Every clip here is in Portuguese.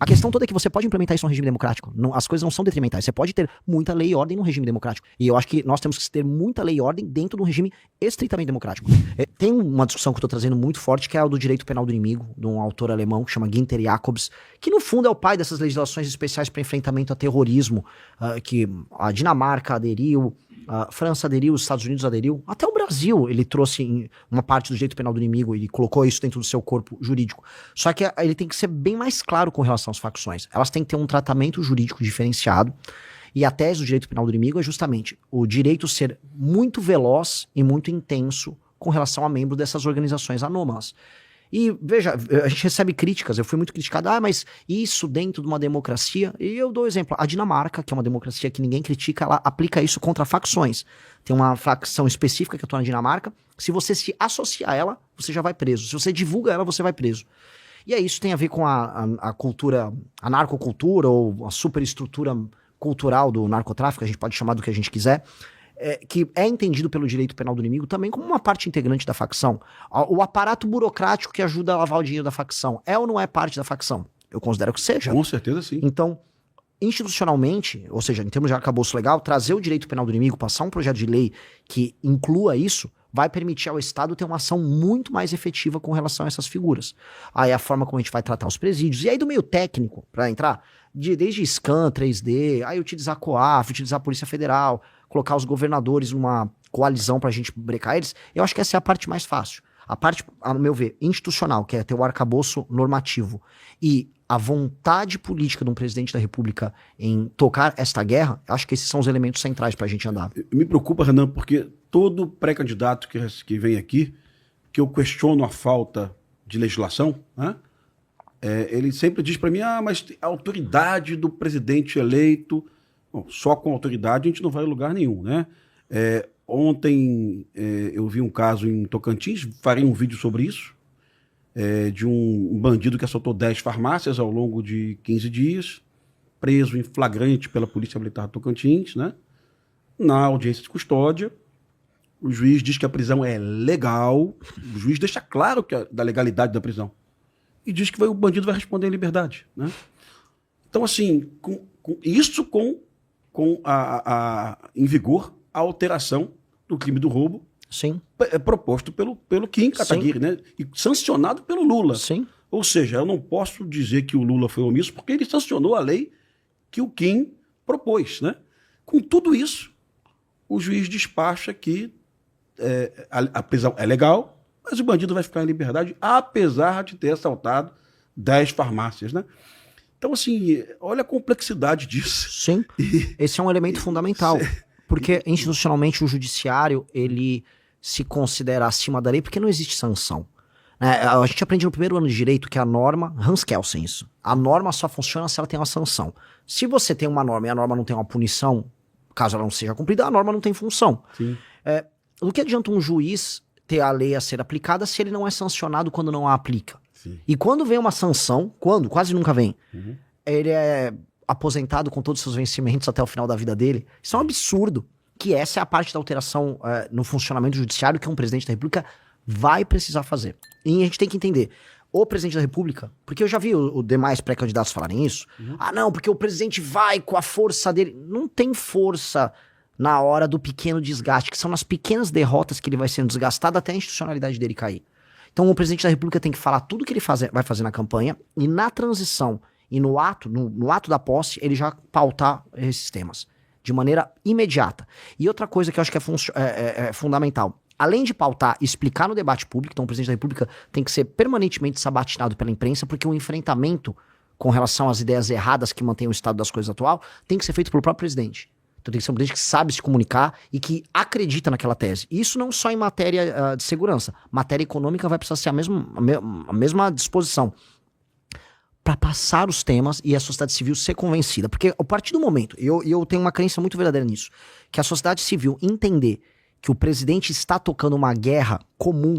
A questão toda é que você pode implementar isso no regime democrático. As coisas não são detrimentais. Você pode ter muita lei e ordem no regime democrático. E eu acho que nós temos que ter muita lei e ordem dentro de um regime estritamente democrático. Tem uma discussão que eu tô trazendo muito forte, que é a do direito penal do inimigo, de um autor alemão que chama Günther Jacobs, que no fundo é o pai dessas legislações especiais para enfrentamento a terrorismo, que a Dinamarca aderiu, a França aderiu, os Estados Unidos aderiu, até o Brasil ele trouxe uma parte do direito penal do inimigo e colocou isso dentro do seu corpo jurídico. Só que ele tem que ser bem mais claro com relação às facções. Elas têm que ter um tratamento jurídico diferenciado, e a tese do direito penal do inimigo é justamente o direito ser muito veloz e muito intenso com relação a membros dessas organizações anômalas. E veja, a gente recebe críticas, eu fui muito criticado, mas isso dentro de uma democracia, e eu dou exemplo, a Dinamarca, que é uma democracia que ninguém critica, ela aplica isso contra facções. Tem uma facção específica que atua na Dinamarca, se você se associar a ela, você já vai preso, se você divulga ela, você vai preso. E aí isso tem a ver com a cultura, a narcocultura, ou a superestrutura cultural do narcotráfico, a gente pode chamar do que a gente quiser, que é entendido pelo direito penal do inimigo também como uma parte integrante da facção. O aparato burocrático que ajuda a lavar o dinheiro da facção é ou não é parte da facção? Eu considero que seja. Com certeza sim. Então, institucionalmente, ou seja, em termos de arcabouço legal, trazer o direito penal do inimigo, passar um projeto de lei que inclua isso, vai permitir ao Estado ter uma ação muito mais efetiva com relação a essas figuras. Aí a forma como a gente vai tratar os presídios, e aí do meio técnico, para entrar, desde scan, 3D, aí utilizar a COAF, utilizar a Polícia Federal, colocar os governadores numa coalizão pra gente brecar eles, eu acho que essa é a parte mais fácil. A parte, a meu ver, institucional, que é ter o arcabouço normativo e a vontade política de um presidente da República em tocar esta guerra, acho que esses são os elementos centrais pra gente andar. Me preocupa, Renan, porque todo pré-candidato que vem aqui, que eu questiono a falta de legislação, né? Ele sempre diz para mim, mas a autoridade do presidente eleito... Bom, só com autoridade a gente não vai a lugar nenhum, né? Ontem eu vi um caso em Tocantins, farei um vídeo sobre isso, de um bandido que assaltou 10 farmácias ao longo de 15 dias, preso em flagrante pela Polícia Militar de Tocantins, né? Na audiência de custódia, o juiz diz que a prisão é legal, o juiz deixa claro da legalidade da prisão, e diz que o bandido vai responder em liberdade, né? Então, assim, isso em vigor a alteração do crime do roubo. Sim. Proposto pelo Kim Kataguiri, né? E sancionado pelo Lula. Sim. Ou seja, eu não posso dizer que o Lula foi omisso porque ele sancionou a lei que o Kim propôs, né? Com tudo isso, o juiz despacha que a prisão é legal, mas o bandido vai ficar em liberdade apesar de ter assaltado 10 farmácias, né? Então, assim, olha a complexidade disso. Sim, esse é um elemento fundamental, porque institucionalmente o judiciário, ele se considera acima da lei porque não existe sanção. A gente aprende no primeiro ano de direito que a norma, Hans Kelsen isso, a norma só funciona se ela tem uma sanção. Se você tem uma norma e a norma não tem uma punição, caso ela não seja cumprida, a norma não tem função. Sim. Do que adianta um juiz ter a lei a ser aplicada se ele não é sancionado quando não a aplica? Sim. E quando vem uma sanção, quase nunca vem, ele é aposentado com todos os seus vencimentos até o final da vida dele. Isso é um absurdo, que essa é a parte da alteração no funcionamento judiciário que um presidente da República vai precisar fazer. E a gente tem que entender, o presidente da República, porque eu já vi os demais pré-candidatos falarem isso, não, porque o presidente vai com a força dele. Não tem força na hora do pequeno desgaste, que são nas pequenas derrotas que ele vai sendo desgastado até a institucionalidade dele cair. Então o presidente da República tem que falar tudo que ele vai fazer na campanha e na transição e no ato da posse ele já pautar esses temas de maneira imediata. E outra coisa que eu acho que é fundamental, além de pautar e explicar no debate público, então o presidente da República tem que ser permanentemente sabatinado pela imprensa, porque o enfrentamento com relação às ideias erradas que mantêm o estado das coisas atual tem que ser feito pelo próprio presidente. Então tem que ser um presidente que sabe se comunicar e que acredita naquela tese. E isso não só em matéria de segurança. Matéria econômica vai precisar ser a mesma disposição para passar os temas e a sociedade civil ser convencida. Porque a partir do momento, eu tenho uma crença muito verdadeira nisso, que a sociedade civil entender que o presidente está tocando uma guerra comum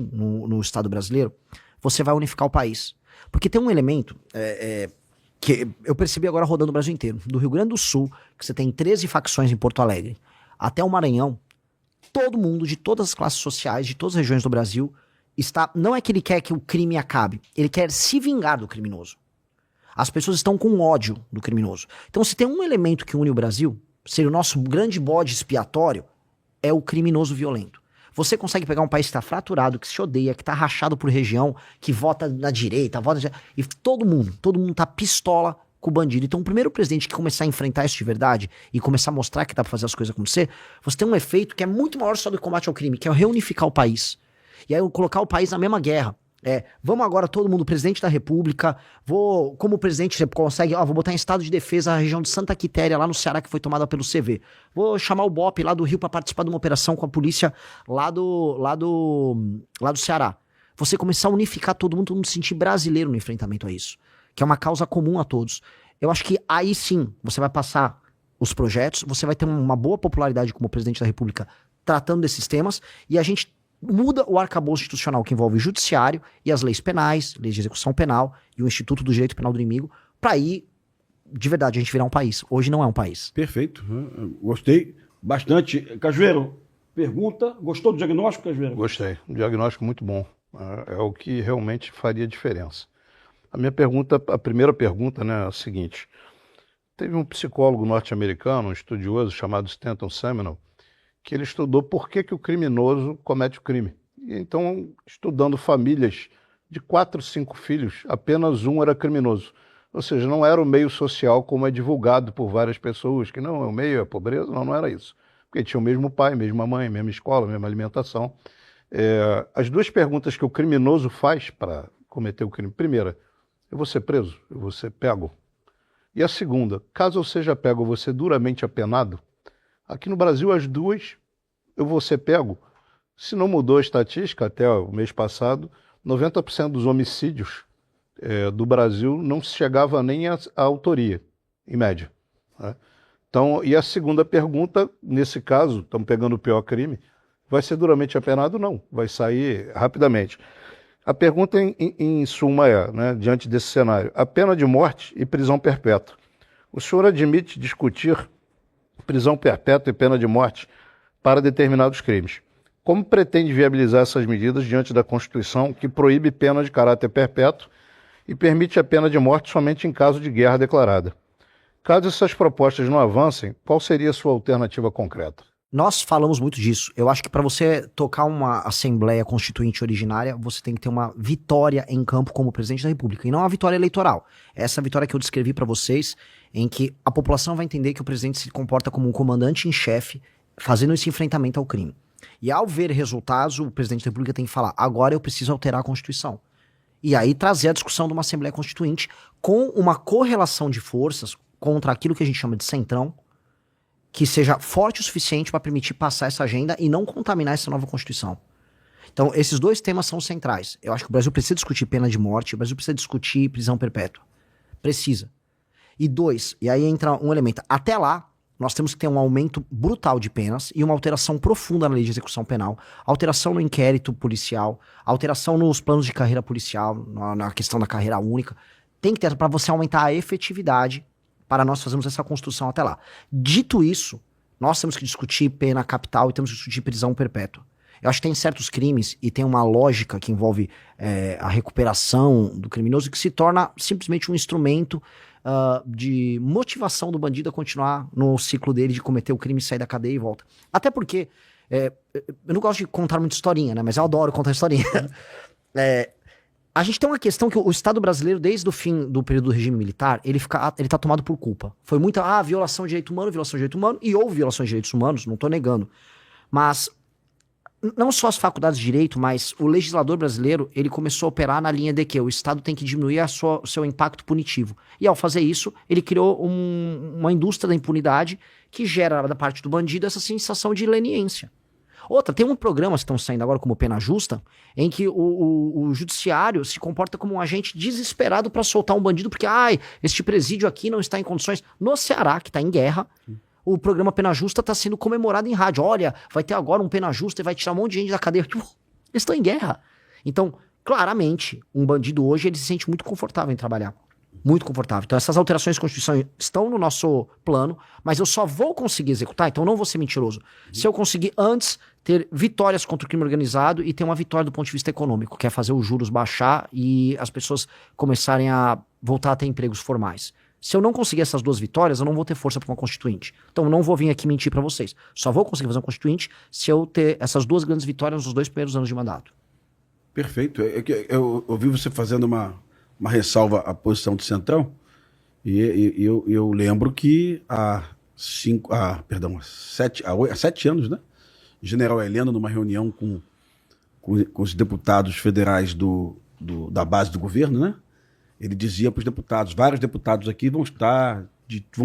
no Estado brasileiro, você vai unificar o país. Porque tem um elemento... que eu percebi agora rodando o Brasil inteiro. Do Rio Grande do Sul, que você tem 13 facções em Porto Alegre, até o Maranhão, todo mundo, de todas as classes sociais, de todas as regiões do Brasil, não é que ele quer que o crime acabe, ele quer se vingar do criminoso. As pessoas estão com ódio do criminoso. Então, se tem um elemento que une o Brasil, seria o nosso grande bode expiatório, é o criminoso violento. Você consegue pegar um país que está fraturado, que se odeia, que está rachado por região, que vota na direita, e todo mundo tá pistola com o bandido. Então, o primeiro presidente que começar a enfrentar isso de verdade e começar a mostrar que dá pra fazer as coisas acontecer, você tem um efeito que é muito maior só do combate ao crime, que é reunificar o país. E aí, colocar o país na mesma guerra. Vamos agora todo mundo, presidente da república, como presidente você consegue, vou botar em estado de defesa a região de Santa Quitéria, lá no Ceará, que foi tomada pelo CV. Vou chamar o BOP lá do Rio para participar de uma operação com a polícia lá do Ceará. Você começar a unificar todo mundo se sentir brasileiro no enfrentamento a isso, que é uma causa comum a todos. Eu acho que aí sim, você vai passar os projetos, você vai ter uma boa popularidade como presidente da república tratando desses temas, e a gente muda o arcabouço institucional que envolve o judiciário e as leis penais, leis de execução penal e o Instituto do Direito Penal do Inimigo, para aí, de verdade, a gente virar um país. Hoje não é um país. Perfeito. Gostei bastante. Cajueiro, pergunta. Gostou do diagnóstico, Cajueiro? Gostei. Um diagnóstico muito bom. É o que realmente faria diferença. A primeira pergunta, né, é a seguinte. Teve um psicólogo norte-americano, um estudioso chamado Stanton Seminole, que ele estudou por que o criminoso comete o crime. E então, estudando famílias de 4, 5 filhos, apenas um era criminoso. Ou seja, não era o meio social como é divulgado por várias pessoas, que não, o meio é pobreza, não era isso. Porque tinha o mesmo pai, mesma mãe, mesma escola, mesma alimentação. As duas perguntas que o criminoso faz para cometer o crime. Primeira, eu vou ser preso? Eu vou ser pego? E a segunda, caso eu seja pego, eu vou ser duramente apenado? Aqui no Brasil, as duas, eu vou ser pego. Se não mudou a estatística, até o mês passado, 90% dos homicídios do Brasil não chegava nem à autoria, em média. Né? Então, e a segunda pergunta, nesse caso, estamos pegando o pior crime, vai ser duramente apenado? Não, vai sair rapidamente. A pergunta, em suma, né, diante desse cenário, a pena de morte e prisão perpétua. O senhor admite discutir prisão perpétua e pena de morte para determinados crimes. Como pretende viabilizar essas medidas diante da Constituição, que proíbe pena de caráter perpétuo e permite a pena de morte somente em caso de guerra declarada? Caso essas propostas não avancem, qual seria a sua alternativa concreta? Nós falamos muito disso. Eu acho que para você tocar uma Assembleia Constituinte originária, você tem que ter uma vitória em campo como presidente da República, e não uma vitória eleitoral. Essa vitória que eu descrevi para vocês, em que a população vai entender que o presidente se comporta como um comandante em chefe, fazendo esse enfrentamento ao crime. E ao ver resultados, o presidente da República tem que falar, agora eu preciso alterar a Constituição. E aí trazer a discussão de uma Assembleia Constituinte com uma correlação de forças contra aquilo que a gente chama de centrão, que seja forte o suficiente para permitir passar essa agenda e não contaminar essa nova Constituição. Então, esses dois temas são centrais. Eu acho que o Brasil precisa discutir pena de morte, o Brasil precisa discutir prisão perpétua. Precisa. E dois, e aí entra um elemento. Até lá, nós temos que ter um aumento brutal de penas e uma alteração profunda na lei de execução penal, alteração no inquérito policial, alteração nos planos de carreira policial, na questão da carreira única. Tem que ter para você aumentar a efetividade para nós fazermos essa construção até lá. Dito isso, nós temos que discutir pena capital e temos que discutir prisão perpétua. Eu acho que tem certos crimes e tem uma lógica que envolve a recuperação do criminoso que se torna simplesmente um instrumento de motivação do bandido a continuar no ciclo dele de cometer o crime, sair da cadeia e volta. Até porque, eu não gosto de contar muita historinha, né? Mas eu adoro contar historinha. A gente tem uma questão que o Estado brasileiro, desde o fim do período do regime militar, ele tá tomado por culpa. Foi muita, violação de direito humano, e houve violações de direitos humanos, não tô negando. Mas, não só as faculdades de direito, mas o legislador brasileiro, ele começou a operar na linha de que o Estado tem que diminuir o seu impacto punitivo. E ao fazer isso, ele criou uma indústria da impunidade que gera, da parte do bandido, essa sensação de leniência. Outra, tem um programa que estão saindo agora como Pena Justa, em que o judiciário se comporta como um agente desesperado para soltar um bandido, porque, este presídio aqui não está em condições. No Ceará, que está em guerra, o programa Pena Justa está sendo comemorado em rádio. Olha, vai ter agora um Pena Justa e vai tirar um monte de gente da cadeia. Tipo, eles estão em guerra. Então, claramente, um bandido hoje, ele se sente muito confortável em trabalhar. Muito confortável. Então essas alterações de Constituição estão no nosso plano, mas eu só vou conseguir executar, então não vou ser mentiroso, se eu conseguir antes ter vitórias contra o crime organizado e ter uma vitória do ponto de vista econômico, que é fazer os juros baixar e as pessoas começarem a voltar a ter empregos formais. Se eu não conseguir essas duas vitórias, eu não vou ter força para uma constituinte. Então eu não vou vir aqui mentir para vocês. Só vou conseguir fazer uma constituinte se eu ter essas duas grandes vitórias nos 2 primeiros anos de mandato. Perfeito. Eu ouvi você fazendo uma ressalva à posição do Centrão e eu lembro que há 7 anos, né? O general Heleno, numa reunião com os deputados federais da base do governo, né? Ele dizia para os deputados, vários deputados aqui vão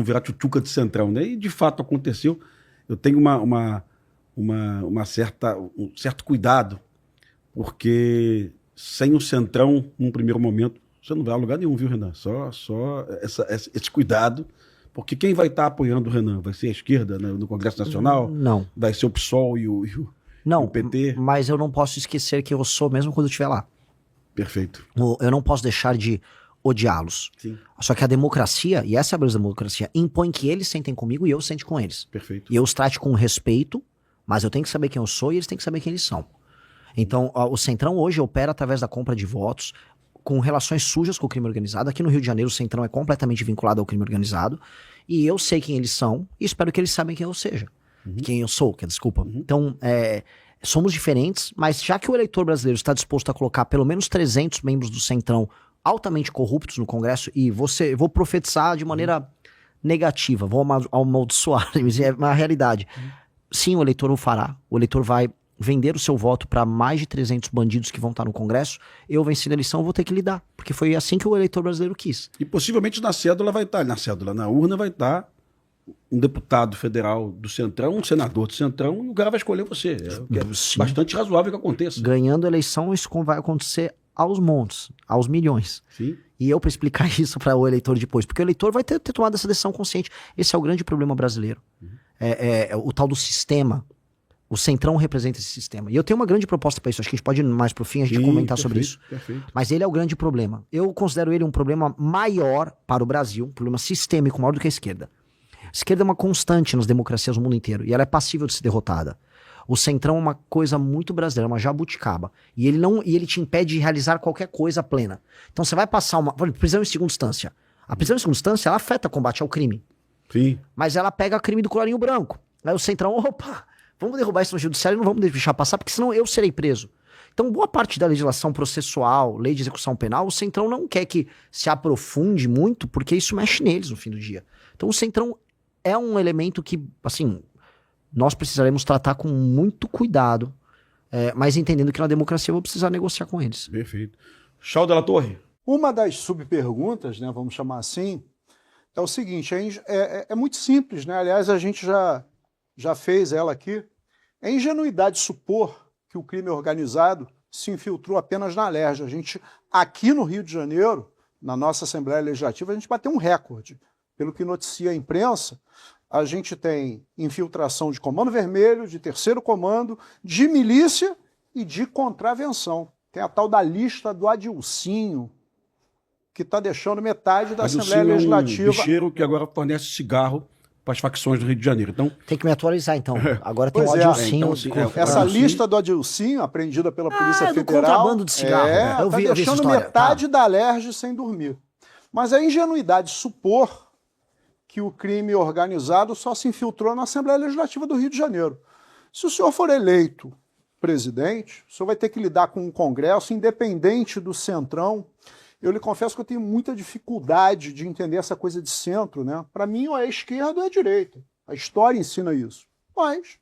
virar tchutchuca de Centrão, né? E de fato aconteceu. Eu tenho um certo cuidado, porque sem o Centrão, num primeiro momento, você não vai a lugar nenhum, viu, Renan? Só esse cuidado, porque quem vai estar apoiando o Renan? Vai ser a esquerda, né, no Congresso Nacional? Não. Vai ser o PSOL e o PT? Mas eu não posso esquecer que eu sou mesmo quando eu estiver lá. Perfeito. Eu não posso deixar de odiá-los. Sim. Só que a democracia, e essa é a beleza da democracia, impõe que eles sentem comigo e eu sente com eles. Perfeito. E eu os trate com respeito, mas eu tenho que saber quem eu sou e eles têm que saber quem eles são. Então, o Centrão hoje opera através da compra de votos, com relações sujas com o crime organizado. Aqui no Rio de Janeiro, o Centrão é completamente vinculado ao crime organizado. E eu sei quem eles são e espero que eles saibam quem eu seja. Quem eu sou, desculpa. Então, somos diferentes, mas já que o eleitor brasileiro está disposto a colocar pelo menos 300 membros do Centrão altamente corruptos no Congresso, e vou profetizar de maneira negativa, vou amaldiçoar, mas é uma realidade. Sim, o eleitor o fará. O eleitor vai vender o seu voto para mais de 300 bandidos que vão estar no Congresso. Eu venci na eleição, vou ter que lidar, porque foi assim que o eleitor brasileiro quis. E possivelmente na cédula vai estar, na urna vai estar um deputado federal do Centrão, um senador do Centrão, e o cara vai escolher você. É bastante razoável que aconteça. Ganhando a eleição, isso vai acontecer aos montes, aos milhões. Sim. E eu para explicar isso para o eleitor depois, porque o eleitor vai ter tomado essa decisão consciente. Esse é o grande problema brasileiro. O tal do sistema. O Centrão representa esse sistema. E eu tenho uma grande proposta para isso. Acho que a gente pode ir mais pro fim, a gente comentar sobre isso. Perfeito. Mas ele é o grande problema. Eu considero ele um problema maior para o Brasil, um problema sistêmico maior do que a esquerda. A esquerda é uma constante nas democracias do mundo inteiro. E ela é passível de ser derrotada. O Centrão é uma coisa muito brasileira, uma jabuticaba. E ele te impede de realizar qualquer coisa plena. Então você vai passar prisão em segunda instância. A prisão em segunda instância, ela afeta o combate ao crime. Sim. Mas ela pega crime do colarinho branco. Aí o Centrão, opa, vamos derrubar isso no judiciário e não vamos deixar passar, porque senão eu serei preso. Então, boa parte da legislação processual, lei de execução penal, o Centrão não quer que se aprofunde muito, porque isso mexe neles no fim do dia. Então, o Centrão é um elemento que, assim, nós precisaremos tratar com muito cuidado, mas entendendo que na democracia eu vou precisar negociar com eles. Perfeito. Chau Della Torre. Uma das subperguntas, né, vamos chamar assim, é o seguinte, é muito simples, né? Aliás, a gente já fez ela aqui. É ingenuidade supor que o crime organizado se infiltrou apenas na Alerj. A gente, aqui no Rio de Janeiro, na nossa Assembleia Legislativa, a gente bateu um recorde. Pelo que noticia a imprensa, a gente tem infiltração de Comando Vermelho, de Terceiro Comando, de milícia e de contravenção. Tem a tal da lista do Adilcinho, que está deixando metade da Assembleia Legislativa. É um bicheiro que agora fornece cigarro para as facções do Rio de Janeiro. Então, tem que me atualizar, então. Agora tem pois o Adilcinho. Essa lista do Adilcinho, apreendida pela Polícia Federal... do contrabando de cigarro. Está deixando metade da Alerj sem dormir. Mas é ingenuidade supor que o crime organizado só se infiltrou na Assembleia Legislativa do Rio de Janeiro. Se o senhor for eleito presidente, o senhor vai ter que lidar com um Congresso independente do Centrão. Eu lhe confesso que eu tenho muita dificuldade de entender essa coisa de centro, né? Para mim, ou é esquerda ou é direita. A história ensina isso. Mas,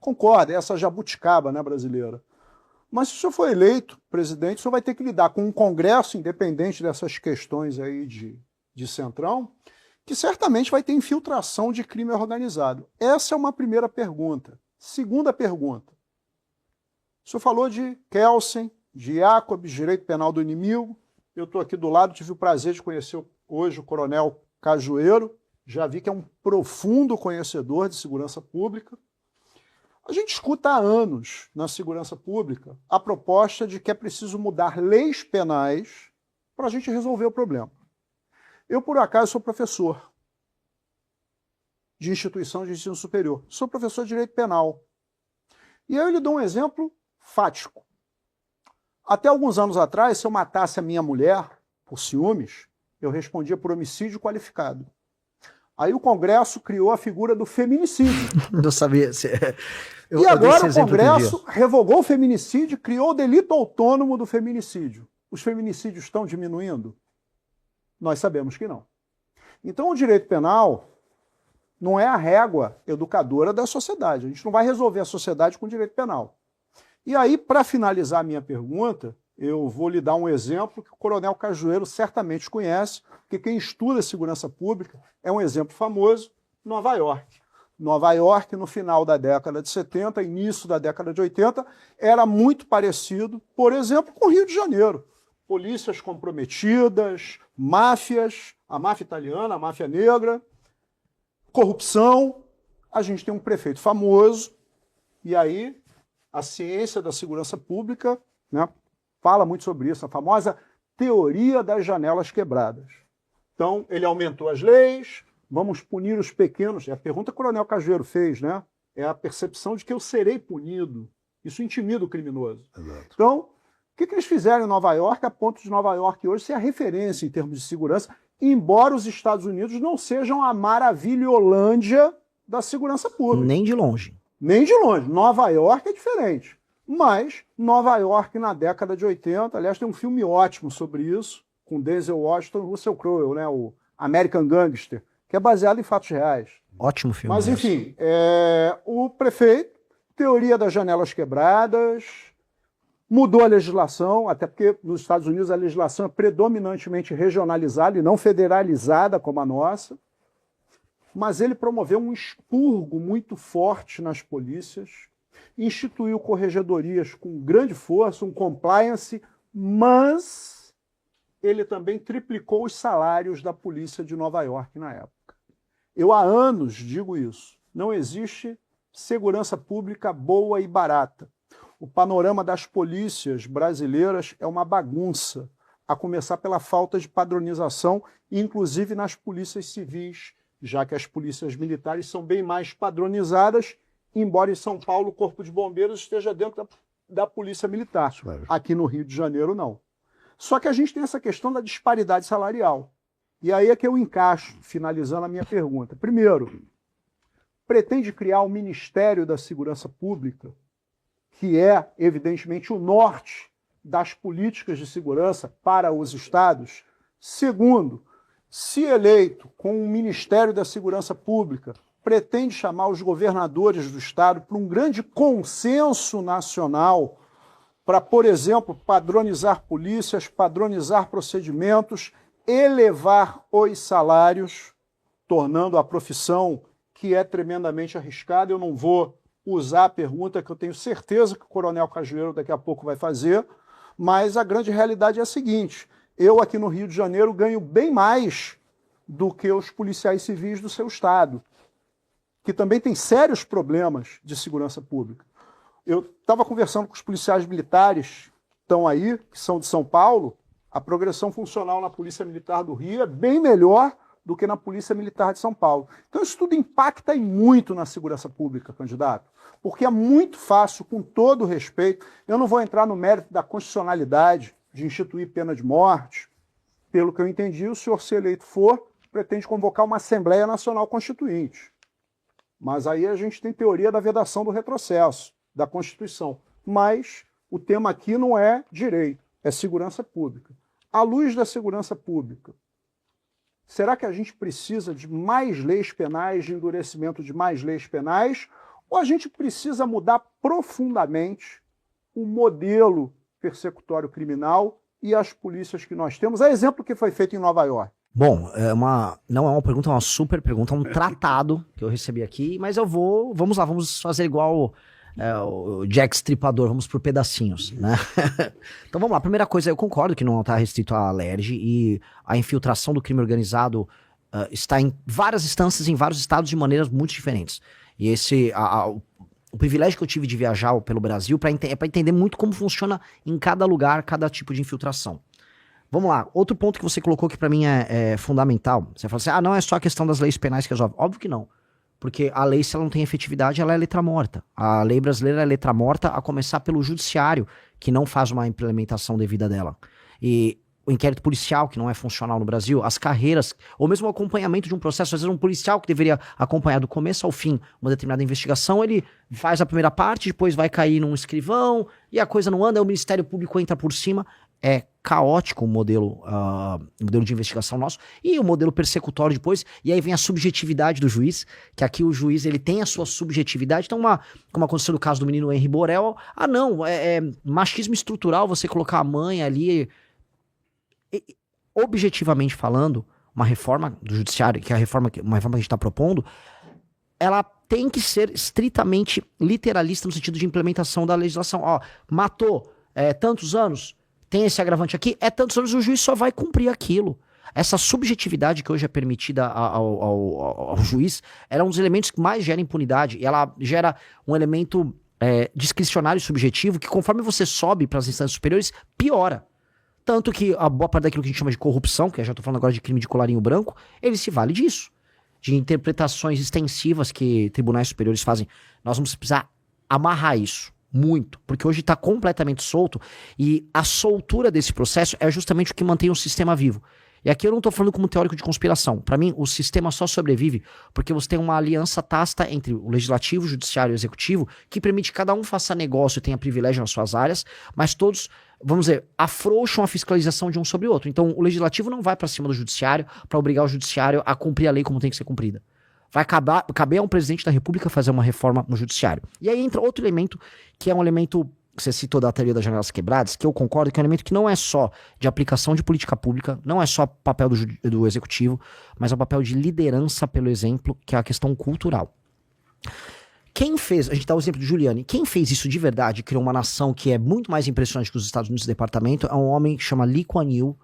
concordo, é essa jabuticaba, né, brasileira. Mas se o senhor for eleito presidente, o senhor vai ter que lidar com um Congresso independente dessas questões aí de Centrão, que certamente vai ter infiltração de crime organizado. Essa é uma primeira pergunta. Segunda pergunta. O senhor falou de Kelsen, de Jacobs, direito penal do inimigo. Eu estou aqui do lado, tive o prazer de conhecer hoje o coronel Cajueiro. Já vi que é um profundo conhecedor de segurança pública. A gente escuta há anos na segurança pública a proposta de que é preciso mudar leis penais para a gente resolver o problema. Eu, por acaso, sou professor de instituição de ensino superior. Sou professor de direito penal. E aí eu lhe dou um exemplo fático. Até alguns anos atrás, se eu matasse a minha mulher por ciúmes, eu respondia por homicídio qualificado. Aí o Congresso criou a figura do feminicídio. Não sabia. E agora o Congresso revogou o feminicídio, criou o delito autônomo do feminicídio. Os feminicídios estão diminuindo? Nós sabemos que não. Então o direito penal não é a régua educadora da sociedade. A gente não vai resolver a sociedade com o direito penal. E aí, para finalizar a minha pergunta, eu vou lhe dar um exemplo que o Coronel Cajueiro certamente conhece, porque quem estuda segurança pública é um exemplo famoso, Nova York. Nova York, no final da década de 70, início da década de 80, era muito parecido, por exemplo, com o Rio de Janeiro. Polícias comprometidas, máfias, a máfia italiana, a máfia negra, corrupção. A gente tem um prefeito famoso, e aí a ciência da segurança pública, né, fala muito sobre isso, a famosa teoria das janelas quebradas. Então, ele aumentou as leis, vamos punir os pequenos. É a pergunta que o Coronel Cajueiro fez, né? É a percepção de que eu serei punido. Isso intimida o criminoso. Exato. Então, o que eles fizeram em Nova York, a ponto de Nova York hoje ser a referência em termos de segurança, embora os Estados Unidos não sejam a maravilholândia da segurança pública. Nem de longe. Nem de longe. Nova York é diferente. Mas Nova York na década de 80, aliás, tem um filme ótimo sobre isso, com Denzel Washington e Russell Crowe, né, o American Gangster, que é baseado em fatos reais. Ótimo filme. Mas, enfim, o prefeito, teoria das janelas quebradas, mudou a legislação, até porque nos Estados Unidos a legislação é predominantemente regionalizada e não federalizada como a nossa, mas ele promoveu um expurgo muito forte nas polícias, instituiu corregedorias com grande força, um compliance, mas ele também triplicou os salários da polícia de Nova York na época. Eu há anos digo isso. Não existe segurança pública boa e barata. O panorama das polícias brasileiras é uma bagunça, a começar pela falta de padronização, inclusive nas polícias civis, já que as polícias militares são bem mais padronizadas, embora em São Paulo o Corpo de Bombeiros esteja dentro da Polícia Militar. Aqui no Rio de Janeiro, não. Só que a gente tem essa questão da disparidade salarial. E aí é que eu encaixo, finalizando a minha pergunta. Primeiro, pretende criar o Ministério da Segurança Pública, que é, evidentemente, o norte das políticas de segurança para os estados. Segundo, se eleito com o Ministério da Segurança Pública, pretende chamar os governadores do estado para um grande consenso nacional para, por exemplo, padronizar polícias, padronizar procedimentos, elevar os salários, tornando a profissão que é tremendamente arriscada. Eu não vou usar a pergunta que eu tenho certeza que o Coronel Cajueiro daqui a pouco vai fazer, mas a grande realidade é a seguinte: eu aqui no Rio de Janeiro ganho bem mais do que os policiais civis do seu estado, que também tem sérios problemas de segurança pública. Eu estava conversando com os policiais militares que estão aí, que são de São Paulo. A progressão funcional na Polícia Militar do Rio é bem melhor do que na Polícia Militar de São Paulo. Então isso tudo impacta e muito na segurança pública, candidato, porque é muito fácil, com todo respeito, eu não vou entrar no mérito da constitucionalidade de instituir pena de morte. Pelo que eu entendi, o senhor, se eleito for, pretende convocar uma Assembleia Nacional Constituinte. Mas aí a gente tem teoria da vedação do retrocesso, da Constituição. Mas o tema aqui não é direito, é segurança pública. À luz da segurança pública, será que a gente precisa de mais leis penais, de endurecimento de mais leis penais, ou a gente precisa mudar profundamente o modelo persecutório criminal e as polícias que nós temos? É exemplo que foi feito em Nova York. Bom, não é uma pergunta, é uma super pergunta, é um tratado que eu recebi aqui, mas vamos lá, vamos fazer igual o Jack Stripador, vamos por pedacinhos, né? Então vamos lá, primeira coisa, eu concordo que não está restrito à LERJ e a infiltração do crime organizado está em várias instâncias, em vários estados de maneiras muito diferentes. E o privilégio que eu tive de viajar pelo Brasil é para entender muito como funciona em cada lugar, cada tipo de infiltração. Vamos lá, outro ponto que você colocou que pra mim é fundamental. Você fala assim, não é só a questão das leis penais que resolve. Óbvio que não. Porque a lei, se ela não tem efetividade, ela é letra morta. A lei brasileira é letra morta, a começar pelo judiciário, que não faz uma implementação devida dela. E o inquérito policial, que não é funcional no Brasil, as carreiras, ou mesmo o acompanhamento de um processo, às vezes um policial que deveria acompanhar do começo ao fim uma determinada investigação, ele faz a primeira parte, depois vai cair num escrivão, e a coisa não anda, aí o Ministério Público entra por cima. É caótico o modelo de investigação nosso, e o modelo persecutório depois, e aí vem a subjetividade do juiz, que aqui o juiz ele tem a sua subjetividade. Então, como aconteceu no caso do menino Henri Borel, não, é machismo estrutural você colocar a mãe ali. Objetivamente falando, uma reforma do judiciário, que é uma reforma que a gente está propondo, ela tem que ser estritamente literalista no sentido de implementação da legislação. Matou tantos anos, tem esse agravante aqui, tantos anos, o juiz só vai cumprir aquilo. Essa subjetividade que hoje é permitida ao juiz, ela é um dos elementos que mais gera impunidade, e ela gera um elemento discricionário e subjetivo que, conforme você sobe para as instâncias superiores, piora. Tanto que a boa parte daquilo que a gente chama de corrupção, que eu já estou falando agora de crime de colarinho branco, ele se vale disso. De interpretações extensivas que tribunais superiores fazem. Nós vamos precisar amarrar isso muito, porque hoje está completamente solto, e a soltura desse processo é justamente o que mantém o sistema vivo. E aqui eu não estou falando como teórico de conspiração. Para mim, o sistema só sobrevive porque você tem uma aliança tácita entre o legislativo, o judiciário e o executivo, que permite que cada um faça negócio e tenha privilégio nas suas áreas, mas todos, vamos dizer, afrouxam a fiscalização de um sobre o outro. Então, o legislativo não vai para cima do judiciário para obrigar o judiciário a cumprir a lei como tem que ser cumprida. Vai caber a um presidente da República fazer uma reforma no judiciário. E aí entra outro elemento, que é um elemento que você citou da teoria das janelas quebradas, que eu concordo que é um elemento que não é só de aplicação de política pública, não é só papel do executivo, mas é o papel de liderança pelo exemplo, que é a questão cultural. Quem fez, a gente dá o exemplo do Giuliani, quem fez isso de verdade, criou uma nação que é muito mais impressionante que os Estados Unidos do departamento, é um homem que chama Lee Kuan Yew,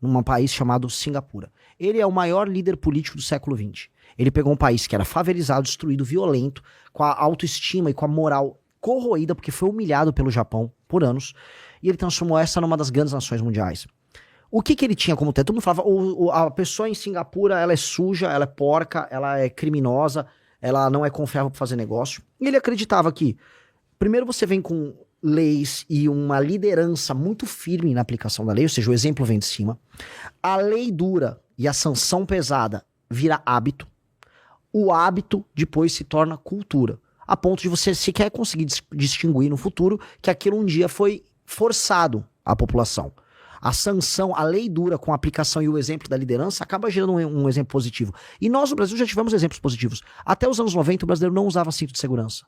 num país chamado Singapura. Ele é o maior líder político do século XX. Ele pegou um país que era favelizado, destruído, violento, com a autoestima e com a moral corroída, porque foi humilhado pelo Japão por anos, e ele transformou essa numa das grandes nações mundiais. O que ele tinha como teto? Todo mundo falava, a pessoa em Singapura, ela é suja, ela é porca, ela é criminosa, ela não é confiável para fazer negócio. E ele acreditava que, primeiro você vem com leis e uma liderança muito firme na aplicação da lei, ou seja, o exemplo vem de cima. A lei dura e a sanção pesada vira hábito. O hábito depois se torna cultura, a ponto de você sequer conseguir distinguir no futuro que aquilo um dia foi forçado à população. A sanção, a lei dura com a aplicação e o exemplo da liderança acaba gerando um exemplo positivo. E nós no Brasil já tivemos exemplos positivos. Até os anos 90 o brasileiro não usava cinto de segurança.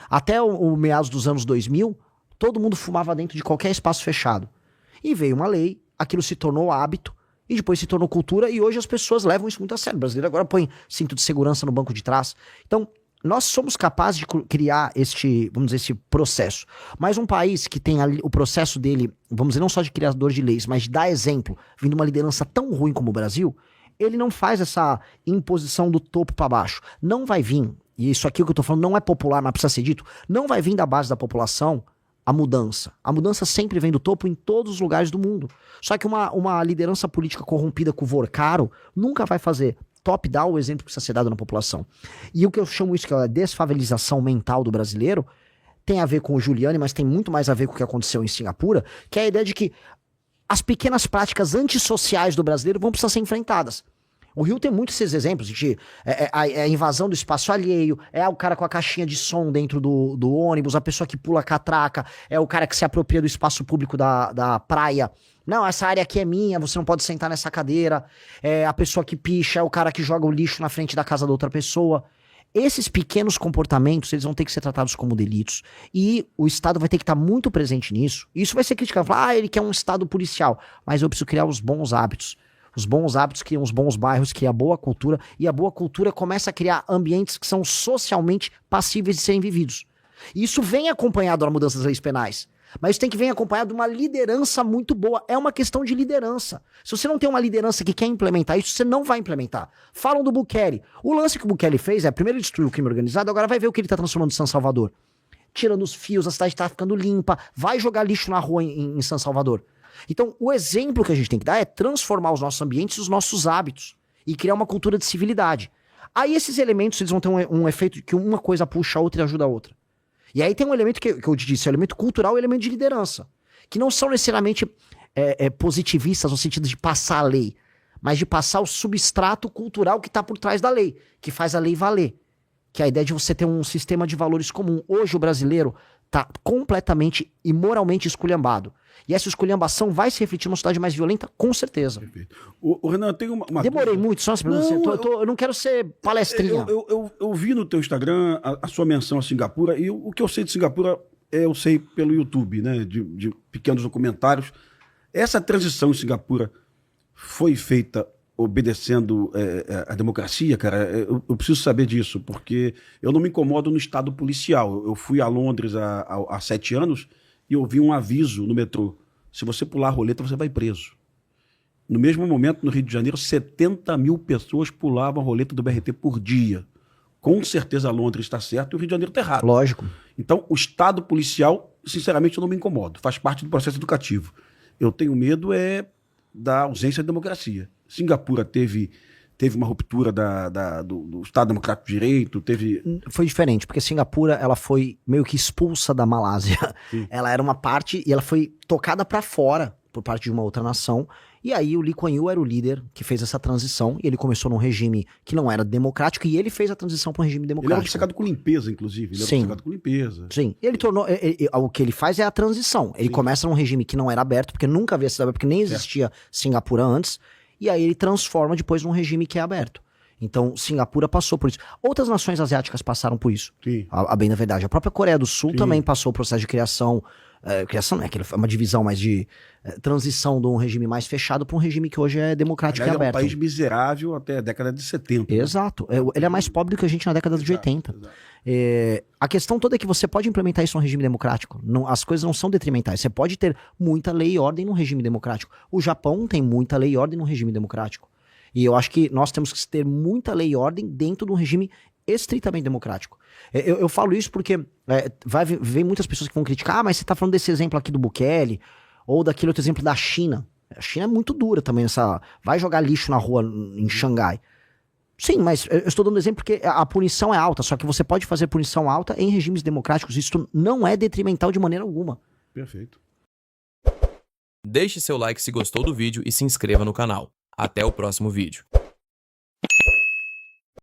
Até o meados dos anos 2000, todo mundo fumava dentro de qualquer espaço fechado. E veio uma lei, aquilo se tornou hábito, e depois se tornou cultura, e hoje as pessoas levam isso muito a sério. O brasileiro agora põe cinto de segurança no banco de trás. Então, nós somos capazes de criar esse processo. Mas um país que tem o processo dele, vamos dizer, não só de criador de leis, mas de dar exemplo, vindo uma liderança tão ruim como o Brasil, ele não faz essa imposição do topo para baixo. Não vai vir, e isso aqui que eu tô falando não é popular, mas precisa ser dito, não vai vir da base da população a mudança. A mudança sempre vem do topo em todos os lugares do mundo. Só que uma liderança política corrompida com o vorcaro nunca vai fazer top-down o exemplo que precisa ser dado na população. E o que eu chamo isso, que é a desfavelização mental do brasileiro, tem a ver com o Giuliani, mas tem muito mais a ver com o que aconteceu em Singapura, que é a ideia de que as pequenas práticas antissociais do brasileiro vão precisar ser enfrentadas. O Rio tem muitos esses exemplos de a invasão do espaço alheio, é o cara com a caixinha de som dentro do ônibus, a pessoa que pula a catraca, é o cara que se apropria do espaço público da praia. Não, essa área aqui é minha, você não pode sentar nessa cadeira. É a pessoa que picha, é o cara que joga o lixo na frente da casa da outra pessoa. Esses pequenos comportamentos, eles vão ter que ser tratados como delitos. E o Estado vai ter que estar muito presente nisso. Isso vai ser criticado. Falar, ele quer um Estado policial. Mas eu preciso criar os bons hábitos. Os bons hábitos criam os bons bairros, criam a boa cultura. E a boa cultura começa a criar ambientes que são socialmente passíveis de serem vividos. E isso vem acompanhado da mudança das leis penais. Mas isso tem que vir acompanhado de uma liderança muito boa. É uma questão de liderança. Se você não tem uma liderança que quer implementar isso, você não vai implementar. Falam do Bukele. O lance que o Bukele fez é, primeiro ele destruiu o crime organizado, agora vai ver o que ele está transformando em São Salvador. Tirando os fios, a cidade está ficando limpa, vai jogar lixo na rua em São Salvador. Então, o exemplo que a gente tem que dar é transformar os nossos ambientes e os nossos hábitos. E criar uma cultura de civilidade. Aí esses elementos eles vão ter um efeito de que uma coisa puxa a outra e ajuda a outra. E aí tem um elemento que eu te disse, o elemento cultural e o elemento de liderança, que não são necessariamente positivistas no sentido de passar a lei, mas de passar o substrato cultural que está por trás da lei, que faz a lei valer. Que é a ideia de você ter um sistema de valores comum. Hoje o brasileiro está completamente e moralmente esculhambado. E essa esculhambação vai se refletir numa sociedade mais violenta, com certeza. Perfeito. O Renan, tem uma Demorei muito, só eu não quero ser palestrinha. Eu vi no teu Instagram a sua menção a Singapura, e o que eu sei de Singapura, eu sei pelo YouTube, né, de pequenos documentários. Essa transição em Singapura foi feita obedecendo a democracia, cara? Eu preciso saber disso, porque eu não me incomodo no estado policial. Eu fui a Londres há 7 anos e eu vi um aviso no metrô: se você pular a roleta, você vai preso. No mesmo momento, no Rio de Janeiro, 70 mil pessoas pulavam a roleta do BRT por dia. Com certeza Londres está certo e o Rio de Janeiro está errado. Lógico. Então, o estado policial, sinceramente, eu não me incomodo. Faz parte do processo educativo. Eu tenho medo da ausência de democracia. Singapura teve uma ruptura do Estado Democrático de Direito, Foi diferente, porque Singapura ela foi meio que expulsa da Malásia. Sim. Ela era uma parte e ela foi tocada para fora por parte de uma outra nação. E aí o Lee Kuan Yew era o líder que fez essa transição, e ele começou num regime que não era democrático, e ele fez a transição para um regime democrático. Ele era obcecado com limpeza, inclusive. Ele era obcecado com limpeza. Sim. Ele tornou... o que ele faz é a transição. Ele começa num regime que não era aberto, porque nunca havia sido aberto, porque nem existia Singapura antes, e aí ele transforma depois num regime que é aberto. Então, Singapura passou por isso. Outras nações asiáticas passaram por isso. Sim. A bem da verdade. A própria Coreia do Sul também passou o processo de criação. Criação não é aquilo, é uma divisão, mas de transição de um regime mais fechado para um regime que hoje é democrático e aberto. Era um país miserável até a década de 70. Exato. Né? Ele é mais pobre do que a gente na década de 80. A questão toda é que você pode implementar isso num regime democrático. As coisas não são detrimentais. Você pode ter muita lei e ordem num regime democrático. O Japão tem muita lei e ordem num regime democrático. E eu acho que nós temos que ter muita lei e ordem dentro de um regime estritamente democrático. Eu falo isso porque vem muitas pessoas que vão criticar, mas você está falando desse exemplo aqui do Bukele, ou daquele outro exemplo da China. A China é muito dura também, vai jogar lixo na rua em Xangai. Sim, mas eu estou dando exemplo porque a punição é alta, só que você pode fazer punição alta em regimes democráticos, isso não é detrimental de maneira alguma. Perfeito. Deixe seu like se gostou do vídeo e se inscreva no canal. Até o próximo vídeo.